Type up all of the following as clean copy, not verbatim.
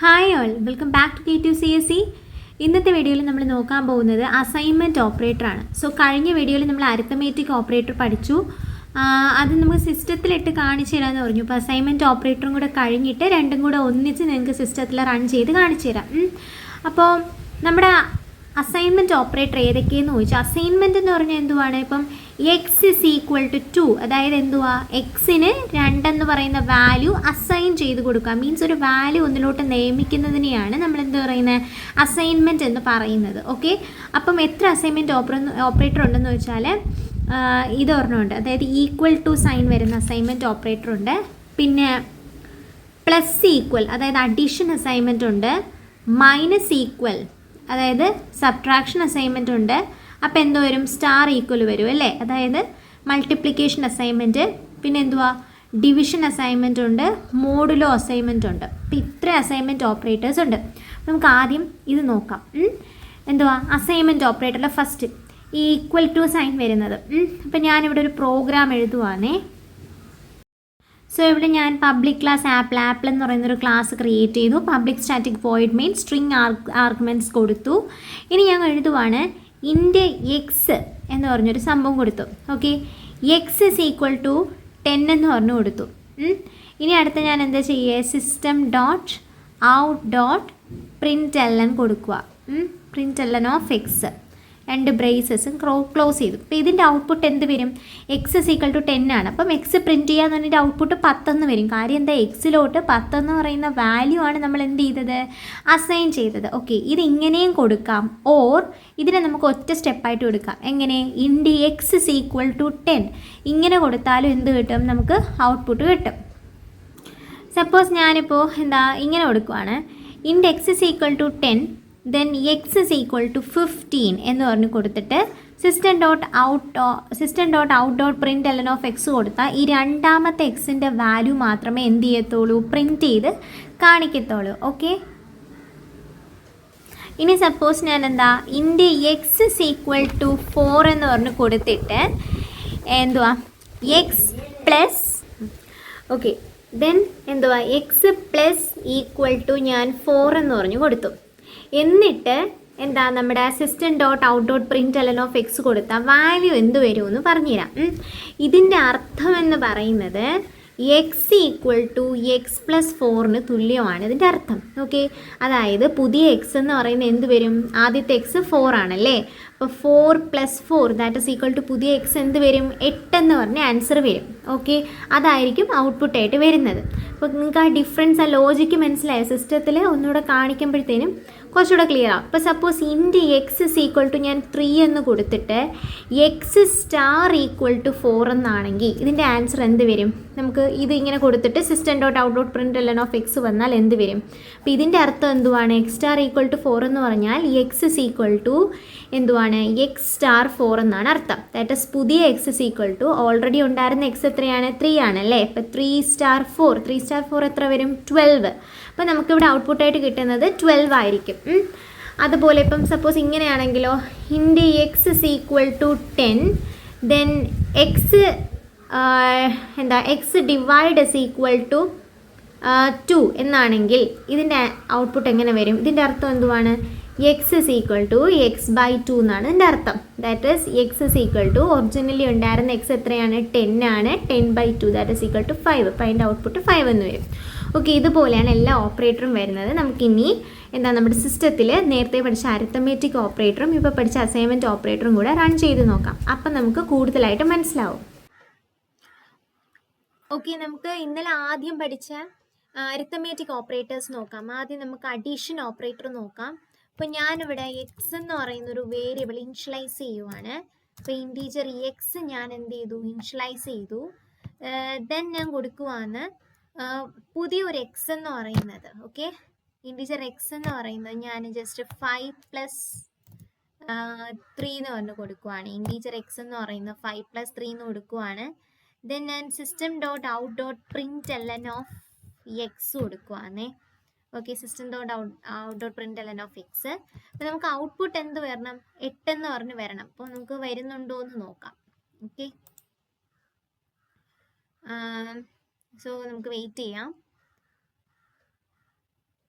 Hi all, welcome back to K2CSE. ഇന്നത്തെ വീഡിയോയിൽ നമ്മൾ നോക്കാൻ പോകുന്നത് അസൈൻമെൻറ്റ് ഓപ്പറേറ്ററാണ്. സോ കഴിഞ്ഞ വീഡിയോയിൽ നമ്മൾ അരിത്തമെറ്റിക് ഓപ്പറേറ്റർ പഠിച്ചു. അത് നമുക്ക് സിസ്റ്റത്തിലിട്ട് കാണിച്ചു തരാമെന്ന് പറഞ്ഞു. അപ്പോൾ അസൈൻമെൻറ്റ് ഓപ്പറേറ്ററും കൂടെ കഴിഞ്ഞിട്ട് രണ്ടും കൂടെ ഒന്നിച്ച് നിങ്ങൾക്ക് സിസ്റ്റത്തിൽ റൺ ചെയ്ത് കാണിച്ചു തരാം. അപ്പോൾ നമ്മുടെ അസൈൻമെൻറ്റ് ഓപ്പറേറ്റർ ഏതൊക്കെയെന്ന് ചോദിച്ചാൽ, അസൈൻമെൻറ്റ് എന്ന് പറഞ്ഞാൽ എന്തുവാണ്? ഇപ്പം എക്സ് ഇസ് ഈക്വൽ ടു 2, അതായത് എന്തുവാ, എക്സിന് 2 എന്ന് പറയുന്ന വാല്യൂ അസൈൻ ചെയ്ത് കൊടുക്കുക. മീൻസ് ഒരു വാല്യൂ ഒന്നിലോട്ട് നിയമിക്കുന്നതിനെയാണ് നമ്മൾ എന്ത് പറയുന്നത്, അസൈൻമെൻറ്റ് എന്ന് പറയുന്നത്. ഓക്കെ, അപ്പം എത്ര അസൈൻമെൻറ്റ് ഓപ്പറേറ്റർ ഉണ്ടെന്ന് വെച്ചാൽ ഇതൊരെണ്ണമുണ്ട്. അതായത് ഈക്വൽ ടു സൈൻ വരുന്ന അസൈൻമെൻറ്റ് ഓപ്പറേറ്റർ ഉണ്ട്. പിന്നെ പ്ലസ് ഈക്വൽ, അതായത് അഡീഷൻ അസൈൻമെൻറ്റ് ഉണ്ട്. മൈനസ് ഈക്വൽ, അതായത് സബ്ട്രാക്ഷൻ അസൈൻമെൻറ്റ് ഉണ്ട്. അപ്പോൾ എന്തോ വരും, സ്റ്റാർ ഈക്വൽ വരും അല്ലേ, അതായത് മൾട്ടിപ്ലിക്കേഷൻ അസൈൻമെൻറ്റ്. പിന്നെ എന്തുവാ, ഡിവിഷൻ അസൈൻമെൻറ്റ് ഉണ്ട്, മോഡുലോ അസൈൻമെൻറ്റ് ഉണ്ട്. അപ്പോൾ ഇത്ര അസൈൻമെൻറ്റ് ഓപ്പറേറ്റേഴ്സ് ഉണ്ട്. നമുക്ക് ആദ്യം ഇത് നോക്കാം. എന്തുവാ, അസൈൻമെൻറ്റ് ഓപ്പറേറ്ററിലെ ഫസ്റ്റ് ഈക്വൽ ടു സൈൻ വരുന്നത്. അപ്പോൾ ഞാനിവിടെ ഒരു പ്രോഗ്രാം എഴുതുവാണേ. സോ ഇവിടെ ഞാൻ പബ്ലിക് ക്ലാസ് ആപ്പിൾ എന്ന് പറയുന്നൊരു ക്ലാസ് ക്രിയേറ്റ് ചെയ്തു. Public static void main string arguments കൊടുത്തു. ഇനി ഞാൻ എഴുതുവാണ് ഇൻ്റെ എക്സ് എന്ന് പറഞ്ഞൊരു സംഭവം കൊടുത്തു. Okay, x is equal to 10 എന്ന് പറഞ്ഞു കൊടുത്തു. ഇനി അടുത്ത ഞാൻ എന്താ ചെയ്യുക, system dot out dot print കൊടുക്കുക. പ്രിൻ്റ് ഓഫ് എക്സ്, 2 ബ്രേസസും ക്ലോസ് ചെയ്തു. അപ്പോൾ ഇതിൻ്റെ ഔട്ട്പുട്ട് എന്ത് വരും, എക്സ് ഇസ് ഈക്വൽ ടു 10 ആണ്. അപ്പം എക്സ് പ്രിൻറ്റ് ചെയ്യാന്ന് പറഞ്ഞിട്ട് ഔട്ട്പുട്ട് 10 വരും. കാര്യം എന്താ, എക്സിലോട്ട് 10 എന്ന് പറയുന്ന വാല്യൂ ആണ് നമ്മൾ എന്ത് ചെയ്തത്, അസൈൻ ചെയ്തത്. ഓക്കെ, ഇത് ഇങ്ങനെയും കൊടുക്കാം, ഓർ ഇതിനെ നമുക്ക് ഒറ്റ സ്റ്റെപ്പായിട്ട് കൊടുക്കാം. എങ്ങനെ, int x is equal to 10 ഇങ്ങനെ കൊടുത്താലും എന്ത് കിട്ടും, നമുക്ക് ഔട്ട്പുട്ട് കിട്ടും. സപ്പോസ് ഞാനിപ്പോൾ ഇങ്ങനെ കൊടുക്കുവാണ്, int x is equal to 10 then x is equal to 15 എന്ന് പറഞ്ഞ് കൊടുത്തിട്ട് system dot out dot print of x കൊടുത്താൽ ഈ രണ്ടാമത്തെ എക്സിൻ്റെ വാല്യൂ മാത്രമേ എന്ത് ചെയ്യത്തുള്ളൂ, പ്രിൻറ്റ് ചെയ്ത് കാണിക്കത്തുള്ളൂ. ഓക്കെ, ഇനി സപ്പോസ് ഞാൻ ഇൻ്റെ എക്സ് ഇസ് ഈക്വൽ ടു 4 എന്ന് പറഞ്ഞ് കൊടുത്തിട്ട് x plus, okay, then x plus equal to ഞാൻ 4 എന്ന് പറഞ്ഞ് കൊടുത്തു. എന്നിട്ട് നമ്മുടെ system dot out dot print of x കൊടുത്താൽ വാല്യൂ എന്ത് വരുമെന്ന് പറഞ്ഞുതരാം. ഇതിൻ്റെ അർത്ഥം എന്ന് പറയുന്നത് x equal to x plus 4 തുല്യമാണ് ഇതിൻ്റെ അർത്ഥം. ഓക്കെ, അതായത് പുതിയ എക്സ് എന്ന് പറയുന്നത് എന്ത് വരും, ആദ്യത്തെ എക്സ് 4 ആണല്ലേ, അപ്പോൾ 4 + 4 ദാറ്റ് ഇസ് ഈക്വൽ ടു പുതിയ എക്സ് എന്ത് വരും, 8 എന്ന് പറഞ്ഞ ആൻസർ വരും. ഓക്കെ, അതായിരിക്കും ഔട്ട്പുട്ടായിട്ട് വരുന്നത്. അപ്പോൾ നിങ്ങൾക്ക് ആ ഡിഫറൻസ്, ആ ലോജിക്ക് മനസ്സിലായോ, സിസ്റ്റത്തിൽ ഒന്നുകൂടെ കാണിക്കുമ്പോഴത്തേനും കുറച്ചുകൂടെ ക്ലിയർ ആവും. ഇപ്പോൾ സപ്പോസ് ഇൻ്റെ എക്സ് ഇസ് ഈക്വൽ ടു ഞാൻ 3 എന്ന് കൊടുത്തിട്ട് എക്സ് സ്റ്റാർ ഈക്വൽ ടു 4 എന്നാണെങ്കിൽ ഇതിൻ്റെ ആൻസർ എന്ത് വരും, നമുക്ക് ഇത് ഇങ്ങനെ കൊടുത്തിട്ട് system dot out dot print of X വന്നാൽ എന്ത് വരും. അപ്പോൾ ഇതിൻ്റെ അർത്ഥം എന്തുവാണ്, എക്സ് സ്റ്റാർ ഈക്വൽ ടു 4 എന്ന് പറഞ്ഞാൽ എക്സ് ഇസ് ഈക്വൽ ടു എന്തുവാണ്, എക്സ് സ്റ്റാർ 4 എന്നാണ് അർത്ഥം. ദാറ്റ് ഇസ് പുതിയ x is equal to already ഉണ്ടായിരുന്ന എക്സ് എത്രയാണ്, 3 ആണല്ലേ. അപ്പോൾ 3 സ്റ്റാർ 4 എത്ര വരും, 12. അപ്പോൾ നമുക്കിവിടെ ഔട്ട്പുട്ടായിട്ട് കിട്ടുന്നത് 12 ആയിരിക്കും. അതുപോലെ ഇപ്പം സപ്പോസ് ഇങ്ങനെയാണെങ്കിലോ, int x is equal to 10 then x divide is equal to 2 എന്നാണെങ്കിൽ ഇതിൻ്റെ ഔട്ട്പുട്ട് എങ്ങനെ വരും, ഇതിൻ്റെ അർത്ഥം എന്തുവാണ്, x is equal to x by 2 എന്നാണ് ഇതിൻ്റെ അർത്ഥം. That is x is equal to originally ഉണ്ടായിരുന്ന എക്സ് എത്രയാണ്, 10 ആണ്, 10/2 ദാറ്റ് ഇസ് ഈക്വൽ ടു 5. അപ്പോൾ അതിൻ്റെ ഔട്ട്പുട്ട് 5 എന്ന് വരും. ഓക്കെ, ഇതുപോലെയാണ് എല്ലാ ഓപ്പറേറ്ററും വരുന്നത്. നമുക്കിനി നമ്മുടെ സിസ്റ്റത്തിൽ നേരത്തെ പഠിച്ച അരിത്തമെറ്റിക് ഓപ്പറേറ്ററും ഇപ്പോൾ പഠിച്ച അസൈൻമെൻറ്റ് ഓപ്പറേറ്ററും കൂടെ റൺ ചെയ്ത് നോക്കാം. അപ്പം നമുക്ക് കൂടുതലായിട്ട് മനസ്സിലാവും. ഓക്കെ, നമുക്ക് ഇന്നലെ ആദ്യം പഠിച്ച അരിത്തമെറ്റിക് ഓപ്പറേറ്റേഴ്സ് നോക്കാം. ആദ്യം നമുക്ക് അഡീഷൻ ഓപ്പറേറ്റർ നോക്കാം. അപ്പോൾ ഞാനിവിടെ എക്സ് എന്ന് പറയുന്ന ഒരു വേരിയബിൾ ഇനിഷ്യലൈസ് ചെയ്യുവാണ്. അപ്പോൾ ഇൻറ്റീജർ എക്സ് ഞാൻ എന്ത് ചെയ്തു, ഇനിഷ്യലൈസ് ചെയ്തു. ദെൻ ഞാൻ കൊടുക്കുവാണ് പുതിയൊരു എക്സ് എന്ന് പറയുന്നത്. ഓക്കെ, ഇൻറ്റീജർ എക്സ് എന്ന് പറയുന്നത് ഞാൻ ജസ്റ്റ് 5 + 3 എന്ന് പറഞ്ഞ് കൊടുക്കുവാണ്. ഇൻറ്റീജർ എക്സ് എന്ന് പറയുന്നത് 5 + 3 എന്ന് കൊടുക്കുവാണ്. ദെൻ ഞാൻ system dot out dot print of x കൊടുക്കുവാണേ. Okay, system dot out dot print of x. അപ്പോൾ നമുക്ക് ഔട്ട്പുട്ട് എന്ത് വരണം, 8 എന്ന് പറഞ്ഞ് വരണം. അപ്പോൾ നമുക്ക് വരുന്നുണ്ടോ എന്ന് നോക്കാം. ഓക്കെ, സോ നമുക്ക് വെയിറ്റ് ചെയ്യാം.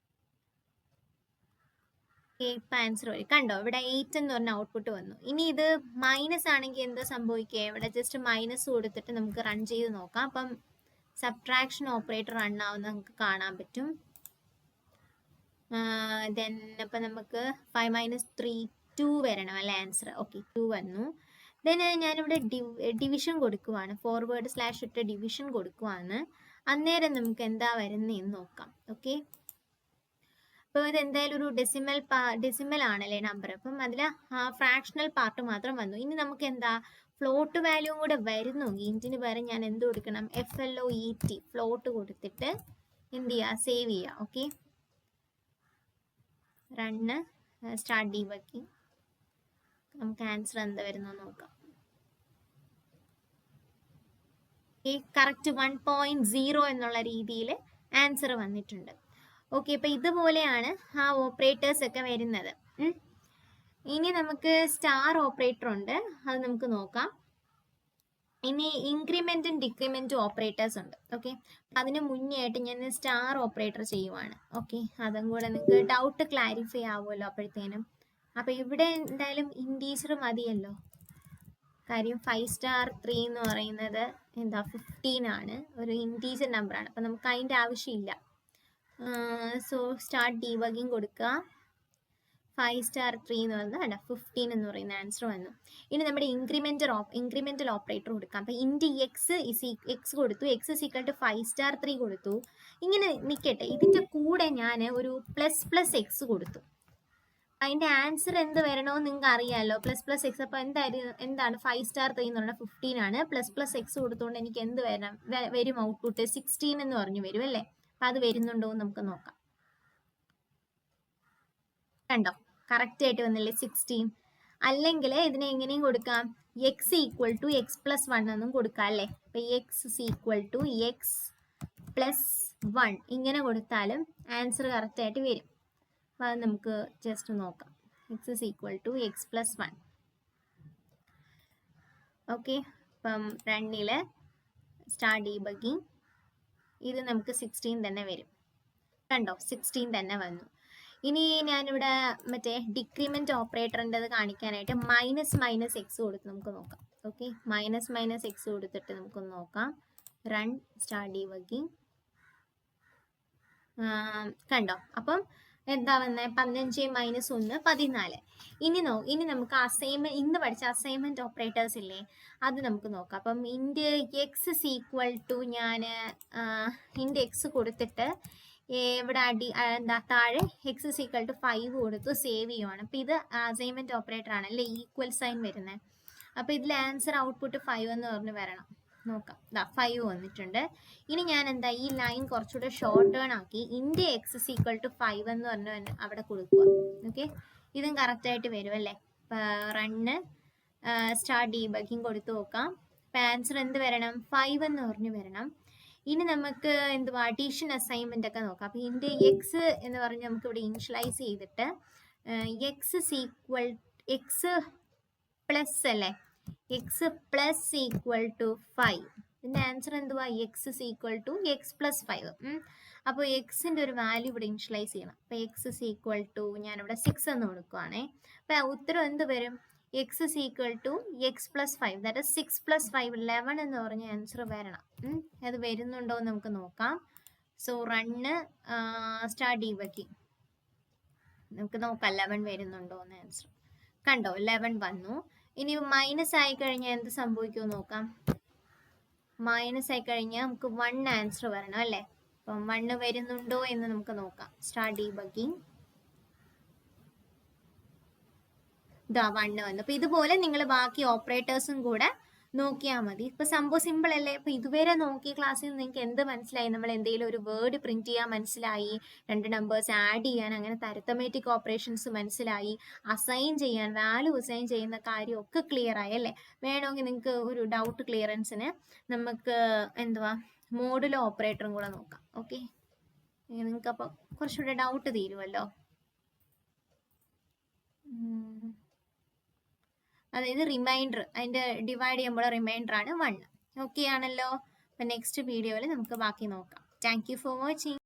ഇപ്പം ആൻസർ വരും. കണ്ടോ ഇവിടെ 8 എന്ന് പറഞ്ഞ ഔട്ട്പുട്ട് വന്നു. ഇനി ഇത് മൈനസ് ആണെങ്കിൽ എന്താ സംഭവിക്കുക? ഇവിടെ ജസ്റ്റ് മൈനസ് കൊടുത്തിട്ട് നമുക്ക് റൺ ചെയ്ത് നോക്കാം. അപ്പം സബ്ട്രാക്ഷൻ ഓപ്പറേറ്റർ റൺ ആവുന്ന നമുക്ക് കാണാൻ പറ്റും. ദെൻ അപ്പം നമുക്ക് 5 - 3 2 വരണം അല്ലേ ആൻസർ. ഓക്കെ 2 വന്നു. ദെൻ ഞാനിവിടെ ഡിവിഷൻ കൊടുക്കുവാണ്, ഫോർവേഡ് സ്ലാഷ് ഇട്ട് ഡിവിഷൻ കൊടുക്കുവാണ്. അന്നേരം നമുക്ക് എന്താ വരുന്നതെന്ന് നോക്കാം. ഓക്കെ അപ്പോൾ ഇത് എന്തായാലും ഒരു ഡെസിമൽ ആണല്ലേ നമ്പർ. അപ്പം അതിൽ ഫ്രാക്ഷണൽ പാർട്ട് മാത്രം വന്നു. ഇനി നമുക്ക് എന്താ ഫ്ലോട്ട് വാല്യൂ കൂടെ വരുന്നു. ഇൻറ്റിന് പകരം ഞാൻ എന്ത് കൊടുക്കണം? FLOET ഫ്ലോട്ട് കൊടുത്തിട്ട് എന്ത് ചെയ്യുക? സേവ് ചെയ്യുക. Okay run start debugging. നമുക്ക് ആൻസർ എന്താ വരുന്നത് നോക്കാം. കറക്റ്റ് 1.0 എന്നുള്ള രീതിയിൽ ആൻസർ വന്നിട്ടുണ്ട്. ഓക്കെ അപ്പം ഇതുപോലെയാണ് ആ ഓപ്പറേറ്റേഴ്സ് ഒക്കെ വരുന്നത്. ഇനി നമുക്ക് സ്റ്റാർ ഓപ്പറേറ്റർ ഉണ്ട്, അത് നമുക്ക് നോക്കാം. ഇനി ഇൻക്രിമെന്റും ഡിക്രിമെന്റും ഓപ്പറേറ്റേഴ്സ് ഉണ്ട്. ഓക്കെ അതിന് മുന്നേ ആയിട്ട് ഞാൻ സ്റ്റാർ ഓപ്പറേറ്റർ ചെയ്യുവാണ്. ഓക്കെ അതും കൂടെ നിങ്ങൾക്ക് ഡൗട്ട് ക്ലാരിഫൈ ആവുമല്ലോ അപ്പോഴത്തേനും. അപ്പം ഇവിടെ എന്തായാലും ഇൻറ്റീജർ മതിയല്ലോ, കാര്യം 5 സ്റ്റാർ 3 എന്ന് പറയുന്നത് എന്താ 15 ആണ്, ഒരു ഇൻറ്റീജർ നമ്പറാണ്. അപ്പം നമുക്ക് അതിൻ്റെ ആവശ്യമില്ല. സോ സ്റ്റാർട്ട് ഡീബഗ്ഗിങ് കൊടുക്കുക. 5 സ്റ്റാർ 3 എന്ന് പറയുന്നത് 15 എന്ന് പറയുന്ന ആൻസർ വന്നു. ഇനി നമ്മുടെ ഇൻക്രിമെന്റൽ ഓപ്പറേറ്റർ കൊടുക്കാം. അപ്പം ഇൻറ്റ് എക്സ് കൊടുത്തു, x is equal to 5 star 3 കൊടുത്തു. ഇങ്ങനെ നിൽക്കട്ടെ, ഇതിൻ്റെ കൂടെ ഞാൻ ഒരു പ്ലസ് എക്സ് കൊടുത്തു. അതിൻ്റെ ആൻസർ എന്ത് വരണമെന്ന് നിങ്ങൾക്ക് അറിയാമല്ലോ, പ്ലസ് എക്സ്. അപ്പോൾ എന്താണ് 5 സ്റ്റാർ 3 എന്ന് പറഞ്ഞാൽ 15 ആണ്. പ്ലസ് എക്സ് കൊടുത്തുകൊണ്ട് എനിക്ക് എന്ത് വരും ഔട്ട്പുട്ട്? 16 എന്ന് പറഞ്ഞു വരും അല്ലേ. അപ്പം അത് വരുന്നുണ്ടോ എന്ന് നമുക്ക് നോക്കാം. കണ്ടോ കറക്റ്റ് ആയിട്ട് വന്നില്ലേ 16. അല്ലെങ്കിൽ ഇതിനെ എങ്ങനെയും കൊടുക്കാം, x equal to x plus 1 എന്നും കൊടുക്കാം അല്ലേ. അപ്പം x equal to x plus 1 ഇങ്ങനെ കൊടുത്താലും ആൻസർ കറക്റ്റ് ആയിട്ട് വരും. അപ്പം അത് നമുക്ക് ജസ്റ്റ് നോക്കാം. X equal to x plus 1. Okay അപ്പം റണ്ണിൽ സ്റ്റാർട്ട് ഡീബഗ്ഗിങ്. ഇത് നമുക്ക് 16 തന്നെ വരും. കണ്ടോ 16 തന്നെ വന്നു. ഇനി ഞാനിവിടെ മറ്റേ ഡിക്രിമെന്റ് ഓപ്പറേറ്ററിൻ്റെ അത് കാണിക്കാനായിട്ട് മൈനസ് എക്സ് കൊടുത്ത് നമുക്ക് നോക്കാം. ഓക്കെ മൈനസ് എക്സ് കൊടുത്തിട്ട് നമുക്കൊന്ന് നോക്കാം. Run start debugging. കണ്ടോ അപ്പം എന്താ വന്നത്? 15 - 1 14. ഇനി നമുക്ക് അസൈൻമെന്റ്, ഇന്ന് പഠിച്ച അസൈൻമെന്റ് ഓപ്പറേറ്റേഴ്സ് ഇല്ലേ, അത് നമുക്ക് നോക്കാം. അപ്പം int X is equal to ഞാൻ ഇൻറ്റ് എക്സ് കൊടുത്തിട്ട് ഇവിടെ എന്താ താഴെ എക്സ് ഇസ് ഈക്വൽ ടു 5 കൊടുത്തു, സേവ് ചെയ്യുവാണ്. അപ്പം ഇത് അസൈൻമെന്റ് ഓപ്പറേറ്റർ ആണ് അല്ലേ, ഈക്വൽ സൈൻ വരുന്നത്. അപ്പം ഇതിൽ ആൻസർ ഔട്ട്പുട്ട് 5 എന്ന് പറഞ്ഞ് വരണം. നോക്കാം, 5 വന്നിട്ടുണ്ട്. ഇനി ഞാൻ എന്താ ഈ ലൈൻ കുറച്ചുകൂടെ ഷോർട്ട് ടേൺ ആക്കി ഇൻറ്റ് എക്സ് ഇസ് ഈക്വൽ ടു 5 എന്ന് പറഞ്ഞ് അവിടെ കൊടുക്കുക. ഓക്കെ ഇതും കറക്റ്റായിട്ട് വരും അല്ലേ. റണ്ണ് സ്റ്റാർട്ട് ഡീബഗ്ഗിങ് കൊടുത്ത് നോക്കാം. അപ്പം ആൻസർ എന്ത് വരണം? 5 എന്ന് പറഞ്ഞ് വരണം. ഇനി നമുക്ക് എന്തുവാ അഡീഷൻ അസൈൻമെന്റ് ഒക്കെ നോക്കാം. അപ്പം ഇൻറ്റ് എക്സ് എന്ന് പറഞ്ഞ് നമുക്ക് ഇവിടെ ഇനിഷ്യലൈസ് ചെയ്തിട്ട് എക്സ് പ്ലസ് അല്ലേ, എക്സ് പ്ലസ് ഈക്വൽ ടു 5. ഇതിൻ്റെ ആൻസർ എന്തുവാ? X is equal to x plus 5. അപ്പോൾ എക്സിൻ്റെ ഒരു വാല്യൂ ഇവിടെ ഇനിഷ്യലൈസ് ചെയ്യണം. അപ്പോൾ എക്സ് ഇസ് ഈക്വൽ ടു ഞാനിവിടെ 6 എന്ന് കൊടുക്കുവാണേ. അപ്പോൾ ഉത്തരം എന്ത് വരും? X is equal to x plus 5, that is 6 + 5 11 എന്ന് പറഞ്ഞ ആൻസർ വരണം. അത് വരുന്നുണ്ടോ എന്ന് നമുക്ക് നോക്കാം. So run start debugging. നമുക്ക് നോക്കാം 11 വരുന്നുണ്ടോ എന്ന് ആൻസർ. കണ്ടോ 11 വന്നു. ഇനി മൈനസ് ആയി കഴിഞ്ഞാൽ എന്ത് സംഭവിക്കുമെന്ന് നോക്കാം. മൈനസ് ആയി കഴിഞ്ഞാൽ നമുക്ക് 1 ആൻസർ വരണം അല്ലേ. അപ്പം 1 വരുന്നുണ്ടോ എന്ന് നമുക്ക് നോക്കാം. Start debugging. 1 വന്നു. അപ്പം ഇതുപോലെ നിങ്ങൾ ബാക്കി ഓപ്പറേറ്റേഴ്സും കൂടെ നോക്കിയാൽ മതി. ഇപ്പം സംഭവം സിമ്പിൾ അല്ലേ. അപ്പം ഇതുവരെ നോക്കിയ ക്ലാസ്സിൽ നിങ്ങൾക്ക് എന്ത് മനസ്സിലായി? നമ്മൾ എന്തെങ്കിലും ഒരു വേർഡ് പ്രിന്റ് ചെയ്യാൻ മനസ്സിലായി, 2 നമ്പേഴ്സ് ആഡ് ചെയ്യാൻ, അങ്ങനെ അരിത്തമെറ്റിക് ഓപ്പറേഷൻസ് മനസ്സിലായി, അസൈൻ ചെയ്യാൻ, വാല്യൂ അസൈൻ ചെയ്യുന്ന കാര്യമൊക്കെ ക്ലിയർ ആയി അല്ലേ. വേണമെങ്കിൽ നിങ്ങൾക്ക് ഒരു ഡൗട്ട് ക്ലിയറൻസിന് നമുക്ക് എന്തുവാ മോഡുലോ ഓപ്പറേറ്ററും കൂടെ നോക്കാം. ഓക്കെ നിങ്ങൾക്ക് അപ്പോൾ കുറച്ചുകൂടെ ഡൗട്ട് തീരുമല്ലോ. അതായത് റിമൈൻഡർ, അതിൻ്റെ ഡിവൈഡ് ചെയ്യുമ്പോൾ റിമൈൻഡർ ആണ് 1. ഓക്കെ ആണല്ലോ. അപ്പം നെക്സ്റ്റ് വീഡിയോയിൽ നമുക്ക് ബാക്കി നോക്കാം. Thank you for watching.